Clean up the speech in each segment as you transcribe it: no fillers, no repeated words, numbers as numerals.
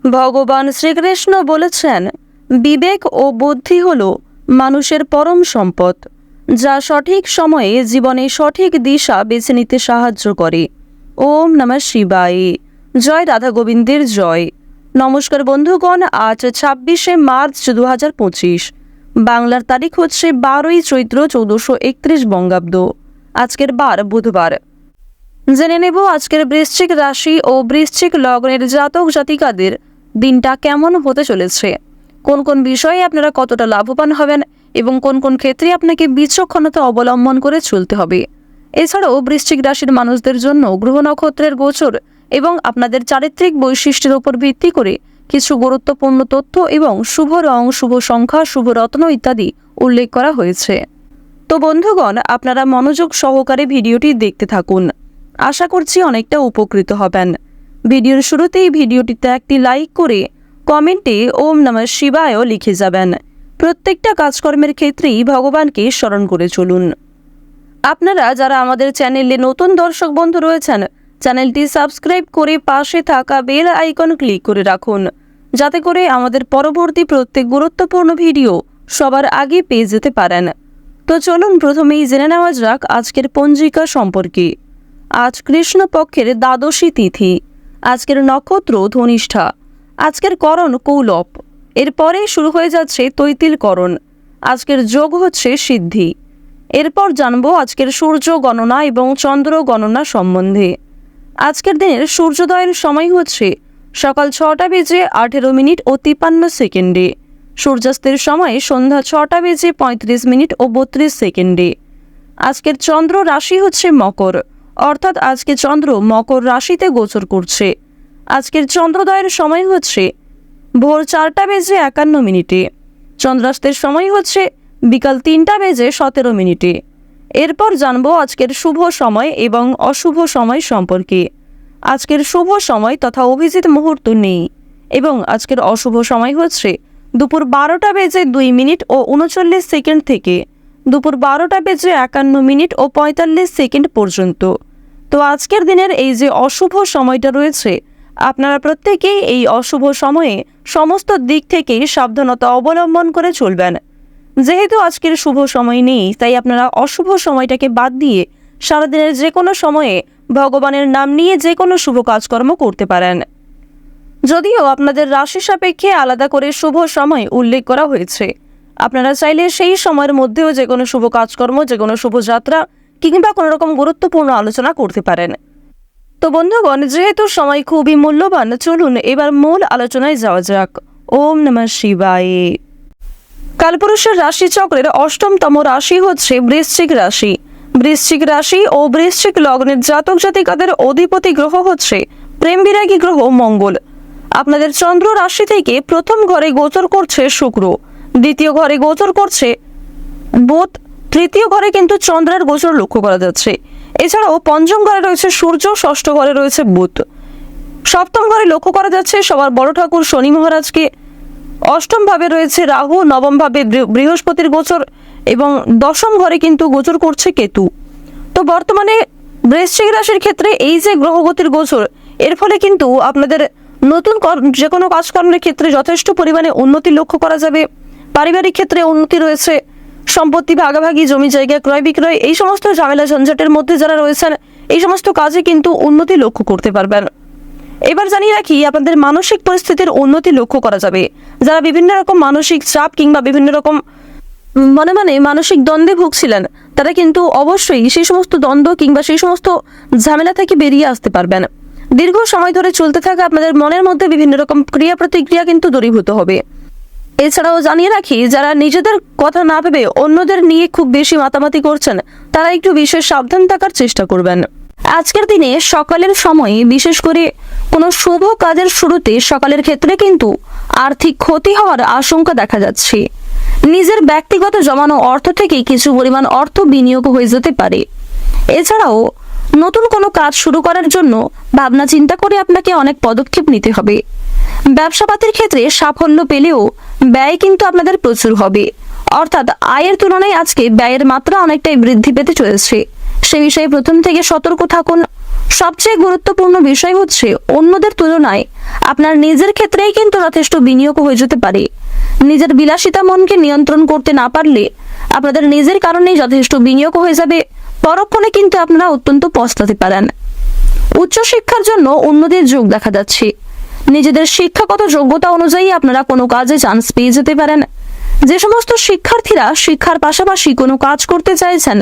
ভগবান শ্রীকৃষ্ণ বলেছেন, বিবেক ও বুদ্ধি হল মানুষের পরম সম্পদ, যা সঠিক সময়ে জীবনে সঠিক দিশা বেছে নিতে সাহায্য করে। ওম নমঃ শিবায়। জয় রাধা গোবিন্দের জয়। নমস্কার বন্ধুগণ, আজ 26শে মার্চ 2025, বাংলার তারিখ হচ্ছে 12ই চৈত্র 1431 বঙ্গাব্দ। আজকের বার বুধবার। জেনে নেব আজকের বৃশ্চিক রাশি ও বৃশ্চিক লগ্নের জাতক জাতিকাদের দিনটা কেমন হতে চলেছে, কোন কোন বিষয়ে আপনারা কতটা লাভবান হবেন এবং কোন কোন ক্ষেত্রে আপনাকে বিচক্ষণতা অবলম্বন করে চলতে হবে। এছাড়াও বৃশ্চিক রাশির মানুষদের জন্য গ্রহ নক্ষত্রের গোচর এবং আপনাদের চারিত্রিক বৈশিষ্ট্যের উপর ভিত্তি করে কিছু গুরুত্বপূর্ণ তথ্য এবং শুভ রং, শুভ সংখ্যা, শুভ রত্ন ইত্যাদি উল্লেখ করা হয়েছে। তো বন্ধুগণ, আপনারা মনোযোগ সহকারে ভিডিওটি দেখতে থাকুন। আশা করছি অনেকটা উপকৃত হবেন। ভিডিওর শুরুতেই ভিডিওটিতে একটি লাইক করে কমেন্টে ওম নমঃ শিবায় লিখে যাবেন। প্রত্যেকটা কাজকর্মের ক্ষেত্রেই ভগবানকে স্মরণ করে চলুন। আপনারা যারা আমাদের চ্যানেলে নতুন দর্শক বন্ধু রয়েছেন, চ্যানেলটি সাবস্ক্রাইব করে পাশে থাকা বেল আইকন ক্লিক করে রাখুন, যাতে করে আমাদের পরবর্তী প্রত্যেক গুরুত্বপূর্ণ ভিডিও সবার আগে পেয়ে যেতে পারেন। তো চলুন প্রথমেই জেনে নেওয়া যাক আজকের পঞ্জিকা সম্পর্কে। আজ কৃষ্ণপক্ষের দ্বাদশী তিথি। আজকের নক্ষত্র ধনিষ্ঠা। আজকের করণ কৌলব। এরপরে শুরু হয়ে যাচ্ছে তৈতিল করণ। আজকের যোগ হচ্ছে সিদ্ধি। এরপর জানবো আজকের সূর্য গণনা এবং চন্দ্র গণনা সম্বন্ধে। আজকের দিনের সূর্যোদয়ের সময় হচ্ছে সকাল 6টা বেজে 18 মিনিট ও 53 সেকেন্ডে। সূর্যাস্তের সময় সন্ধ্যা 6টা বেজে 35 মিনিট ও 32 সেকেন্ডে। আজকের চন্দ্র রাশি হচ্ছে মকর, অর্থাৎ আজকে চন্দ্র মকর রাশিতে গোচর করছে। আজকের চন্দ্রোদয়ের সময় হচ্ছে ভোর 4টা বেজে 51 মিনিটে। চন্দ্রাস্তের সময় হচ্ছে বিকাল 3টা বেজে 17 মিনিটে। এরপর জানবো আজকের শুভ সময় এবং অশুভ সময় সম্পর্কে। আজকের শুভ সময় তথা অভিজিৎ মুহূর্ত নেই এবং আজকের অশুভ সময় হচ্ছে দুপুর 12টা বেজে 2 মিনিট ও 39 সেকেন্ড থেকে দুপুর 12টা বেজে 51 মিনিট ও 45 সেকেন্ড পর্যন্ত। তো আজকের দিনের এই যে অশুভ সময়টা রয়েছে, আপনারা প্রত্যেকেই এই অশুভ সময়ে সমস্ত দিক থেকে সাবধানতা অবলম্বন করে চলবেন। যেহেতু আজকের শুভ সময় নেই, তাই আপনারা অশুভ সময়টাকে বাদ দিয়ে সারাদিনের যে কোনো সময়ে ভগবানের নাম নিয়ে যে কোনো শুভ কাজকর্ম করতে পারেন। যদিও আপনাদের রাশি সাপেক্ষে আলাদা করে শুভ সময় উল্লেখ করা হয়েছে, আপনারা চাইলে সেই সময়ের মধ্যেও যে কোনো শুভ কাজকর্ম, যে কোনো শুভযাত্রা কিংবা কোনো রকম গুরুত্বপূর্ণ আলোচনা করতে পারেন। তো বন্ধুগণ, যেহেতু সময় খুবই মূল্যবান, চলুন এবার মূল আলোচনায় যাওয়া যাক। ওম নমঃ শিবায়। কালপুরুষের রাশিচক্রের 8মতম রাশি হচ্ছে বৃশ্চিক রাশি। বৃশ্চিক রাশি ও বৃশ্চিক লগ্নের জাতক জাতিকাদের অধিপতি গ্রহ হচ্ছে প্রেম বিরাগী গ্রহ মঙ্গল। আপনাদের চন্দ্র রাশি থেকে প্রথম ঘরে গোচর করছে শুক্র, দ্বিতীয় ঘরে গোচর করছে বুধ, তৃতীয় ঘরে কিন্তু চন্দ্রের গোচর লক্ষ্য করা যাচ্ছে। এছাড়াও পঞ্চম ঘরে রয়েছে সূর্য, ষষ্ঠ ঘরে রয়েছে বুধ, সপ্তম ঘরে লক্ষ্য করা যাচ্ছে সবার বড় ঠাকুর শনি মহারাজকে, অষ্টম ভাবে রয়েছে রাহু, নবম ভাবে বৃহস্পতির গোচর এবং দশম ঘরে কিন্তু গোচর করছে কেতু। তো বর্তমানে বৃশ্চিক রাশির ক্ষেত্রে এই যে গ্রহগতির গোচর, এর ফলে কিন্তু আপনাদের নতুন যে কোনো কাজকর্মের ক্ষেত্রে যথেষ্ট পরিমাণে উন্নতি লক্ষ্য করা যাবে। পারিবারিক ক্ষেত্রে উন্নতি রয়েছে, সম্পত্তি ভাগাভাগি, জমি জায়গা ক্রয় বিক্রয়, এই সমস্ত ঝামেলা ঝঞ্ঝাটের মধ্যে যারা রয়েছেন, এই সমস্ত কাজে কিন্তু উন্নতি লক্ষ্য করতে পারবেন। এবার জানিয়ে রাখি, আপনাদের মানসিক পরিস্থিতির উন্নতি লক্ষ্য করা যাবে। যারা বিভিন্ন রকম মানসিক চাপ কিংবা বিভিন্ন রকম মনে মানসিক দ্বন্দ্বে ভুগছিলেন, তারা কিন্তু অবশ্যই সেই সমস্ত দ্বন্দ্ব কিংবা সেই সমস্ত ঝামেলা থেকে বেরিয়ে আসতে পারবেন। দীর্ঘ সময় ধরে চলতে থাকা আপনাদের মনের মধ্যে বিভিন্ন রকম ক্রিয়া প্রতিক্রিয়া কিন্তু দূরীভূত হবে। এছাড়াও জানিয়ে রাখি, যারা নিজেদের কথা না ভেবে অন্যদের নিয়ে খুব বেশি মাতামাতি করছেন, তারা একটু বিশেষ সাবধান থাকার চেষ্টা করবেন। আজকের দিনে সকালের সময়ে বিশেষ করে কোনো শুভ কাজের শুরুতে সকালের ক্ষেত্রে কিন্তু আর্থিক ক্ষতি হওয়ার আশঙ্কা দেখা যাচ্ছে। নিজের ব্যক্তিগত জমানো অর্থ থেকে কিছু পরিমাণ অর্থ বিনিয়োগ হয়ে যেতে পারে। এছাড়াও নতুন কোনো কাজ শুরু করার জন্য ভাবনা চিন্তা করে আপনাকে অনেক পদক্ষেপ নিতে হবে। ব্যবসাপাতির ক্ষেত্রে সাফল্য পেলেও ব্যয় কিন্তু আপনাদের প্রচুর হবে, অর্থাৎ আয়ের তুলনায় আজকে ব্যয়ের মাত্রা অনেকটাই বৃদ্ধি পেতে চলেছে। সে বিষয়ে প্রথম থেকে সতর্ক থাকুন। সবচেয়ে গুরুত্বপূর্ণ বিষয় হচ্ছে অন্যদের তুলনায় আপনার নিজের ক্ষেত্রেই কিন্তু যথেষ্ট বিনিয়োগ হয়ে যেতে পারে। নিজের বিলাসিতা মনকে নিয়ন্ত্রণ করতে না পারলে আপনাদের নিজের কারণেই যথেষ্ট বিনিয়োগ হয়ে যাবে, পরক্ষণে কিন্তু আপনারা অত্যন্ত পস্তাতে পারেন। উচ্চশিক্ষার জন্য উন্নতির যোগ দেখা যাচ্ছে। নিজেদের শিক্ষাগত যোগ্যতা অনুযায়ী আপনারা কোনো কাজে চান্স পেয়ে যেতে পারেন। যে সমস্ত শিক্ষার্থীরা শিক্ষার পাশাপাশি কোনো কাজ করতে চাইছেন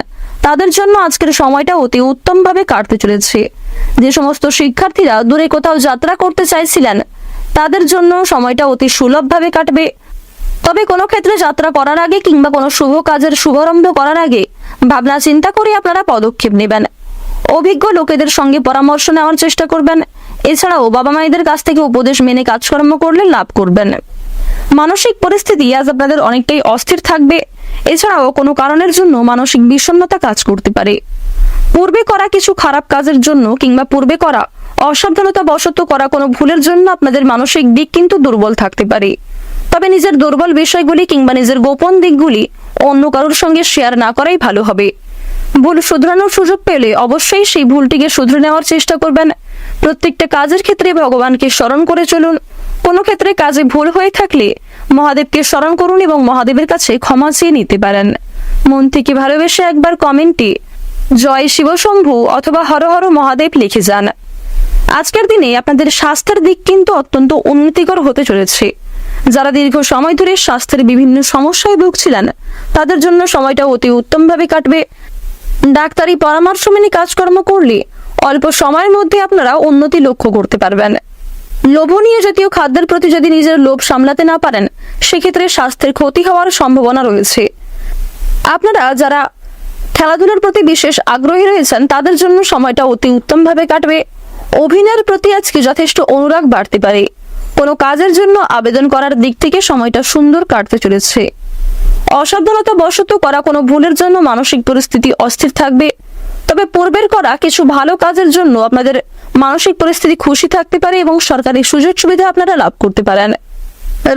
তাদের জন্য আজকের সময়টা অতি উত্তমভাবে কাটতে চলেছে। যে সমস্ত শিক্ষার্থীরা দূরে কোথাও যাত্রা করতে চাইছিলেন তাদের জন্য সময়টা অতি সুলভভাবে কাটবে। তবে কোনো ক্ষেত্রে যাত্রা করার আগে কিংবা কোনো শুভ কাজের শুভারম্ভ করার আগে ভাবনা চিন্তা করে আপনারা পদক্ষেপ নেবেন। অভিজ্ঞ লোকেদের সঙ্গে পরামর্শ নেওয়ার চেষ্টা করবেন। এছাড়াও বাবা মায়েদের কাছ থেকে উপদেশ মেনে কাজকর্ম করলে লাভ করবেন। মানসিক পরিস্থিতি আজ আপনাদের অনেকটাই অস্থির থাকবে। এছাড়াও কোনো কারণের জন্য মানসিক বিষণ্ণতা কাজ করতে পারে। পূর্বে করা কিছু খারাপ কাজের জন্য কিংবা পূর্বে করা অসাবধানতা বশত করা কোনো ভুলের জন্য আপনাদের মানসিক দিক কিন্তু দুর্বল থাকতে পারে। তবে নিজের দুর্বল বিষয়গুলি কিংবা নিজের গোপন দিকগুলি অন্য কারোর সঙ্গে শেয়ার না করাই ভালো হবে। ভুল শুধরানোর সুযোগ পেলে অবশ্যই সেই ভুলটিকে শুধরে নেওয়ার চেষ্টা করবেন। প্রত্যেকটা কাজের ক্ষেত্রে ভগবানকে স্মরণ করে চলুন। কোনো ক্ষেত্রে কাজে ভুল হয়ে থাকলে মহাদেবকে স্মরণ করুন এবং মহাদেবের কাছে ক্ষমা চেয়ে নিতে পারেন। মন থেকে ভালোবেসে একবার কমেন্টে জয় শিবশম্ভু অথবা হর হর মহাদেব লিখে যান। আজকের দিনে আপনাদের স্বাস্থ্যের দিক কিন্তু অত্যন্ত উন্নতিকর হতে চলেছে। যারা দীর্ঘ সময় ধরে স্বাস্থ্যের বিভিন্ন সমস্যায় ভুগছিলেন তাদের জন্য সময়টা অতি উত্তমভাবে কাটবে। ডাক্তারি পরামর্শ মেনে কাজকর্ম করলে অল্প সময়ের মধ্যে আপনারা উন্নতি লক্ষ্য করতে পারবেন। লোভনীয় জাতীয় খাদ্যের প্রতি যদি নিজের লোভ সামলাতে না পারেন সেক্ষেত্রে স্বাস্থ্যের ক্ষতি হওয়ার সম্ভাবনা রয়েছে। আপনারা যারা খেলাধুলার প্রতি বিশেষ আগ্রহী রয়েছেন তাদের জন্য সময়টা অতি উত্তমভাবে কাটবে। অভিনয়ের প্রতি আজকে যথেষ্ট অনুরাগ বাড়তে পারে। কোনো কাজের জন্য আবেদন করার দিক থেকে সময়টা সুন্দর কাটতে চলেছে। অসাবধানতা বশত করা কোনো ভুলের জন্য মানসিক পরিস্থিতি অস্থির থাকবে। তবে পূর্বের করা কিছু ভালো কাজের জন্য আপনাদের মানসিক পরিস্থিতি খুশি থাকতে পারে এবং সরকারি সুযোগ সুবিধা আপনারা লাভ করতে পারেন।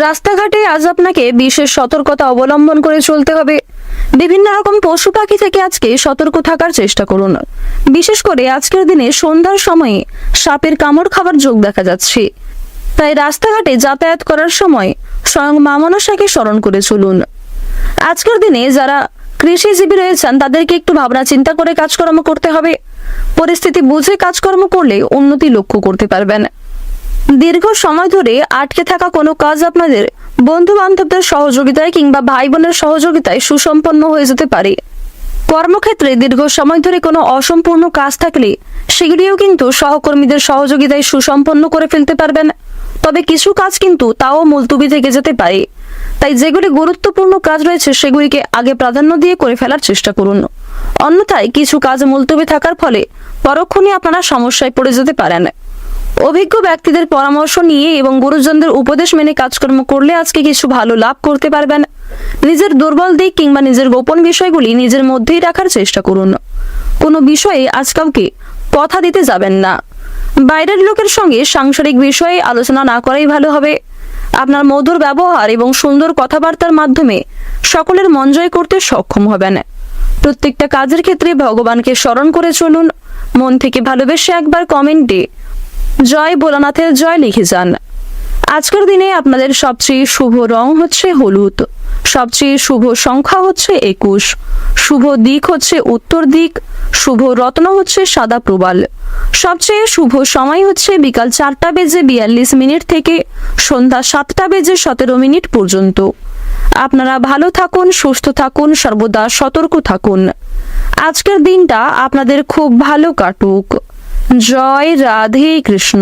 রাস্তাঘাটে আজ আপনাকে বিশেষ সতর্কতা অবলম্বন করে চলতে হবে। বিভিন্ন রকম পশু পাখি থেকে আজকে সতর্ক থাকার চেষ্টা করুন। বিশেষ করে আজকের দিনে সন্ধ্যার সময়ে সাপের কামড় খাবার যোগ দেখা যাচ্ছে। তাই রাস্তাঘাটে যাতায়াত করার সময় স্বয়ং মা মনসাকে স্মরণ করে চলুন। আজকের দিনে যারা কৃষিজীবী রয়েছেন তাদেরকে একটু ভাবনা চিন্তা করে কাজকর্ম করতে হবে। পরিস্থিতি বুঝে কাজকর্ম করলে উন্নতি লক্ষ্য করতে পারবেন। দীর্ঘ সময় ধরে আটকে থাকা কোনো কাজ আপনাদের বন্ধু বান্ধবদের সহযোগিতায় কিংবা ভাই বোনের সহযোগিতায় সুসম্পন্ন হয়ে যেতে পারে। কর্মক্ষেত্রে দীর্ঘ সময় ধরে কোনো অসম্পূর্ণ কাজ থাকলে সেগুলিও কিন্তু সহকর্মীদের সহযোগিতায় সুসম্পন্ন করে ফেলতে পারবেন। তবে কিছু কাজ কিন্তু তাও মুলতুবি থেকে যেতে পারে। তাই যেগুলি গুরুত্বপূর্ণ কাজ রয়েছে সেগুলিকে আগে প্রাধান্য দিয়ে করে ফেলার চেষ্টা করুন। অন্যথায় কিছু কাজ মুলতুবি থাকার ফলে পরক্ষণে আপনারা সমস্যায় পড়ে যেতে পারেন। অভিজ্ঞ ব্যক্তিদের পরামর্শ নিয়ে এবং গুরুজনদের উপদেশ মেনে কাজকর্ম করলে আজকে কিছু ভালো লাভ করতে পারবেন। নিজের দুর্বল দিক কিংবা নিজের গোপন বিষয়গুলি নিজের মধ্যেই রাখার চেষ্টা করুন। কোনো বিষয়ে আজ কাউকে কথা দিতে যাবেন না। বাইরের লোকের সঙ্গে সাংসারিক বিষয়ে আলোচনা না করাই ভালো হবে। আপনার মধুর ব্যবহার এবং সুন্দর কথাবার্তার মাধ্যমে সকলের মন জয় করতে সক্ষম হবেন। প্রত্যেকটা কাজের ক্ষেত্রে ভগবানকে স্মরণ করে চলুন। মন থেকে ভালোবেসে একবার কমেন্টে জয় ভোলানাথের জয় লিখে যান। আজকের দিনে আপনাদের সবচেয়ে শুভ রং হচ্ছে হলুদ, সবচেয়ে শুভ সংখ্যা হচ্ছে 21, শুভ দিক হচ্ছে উত্তর দিক, শুভ রত্ন হচ্ছে সাদা প্রবাল, সবচেয়ে শুভ সময় হচ্ছে বিকাল 4:42 থেকে সন্ধ্যা 7:17 পর্যন্ত। আপনারা ভালো থাকুন, সুস্থ থাকুন, সর্বদা সতর্ক থাকুন। আজকের দিনটা আপনাদের খুব ভালো কাটুক। জয় রাধে কৃষ্ণ।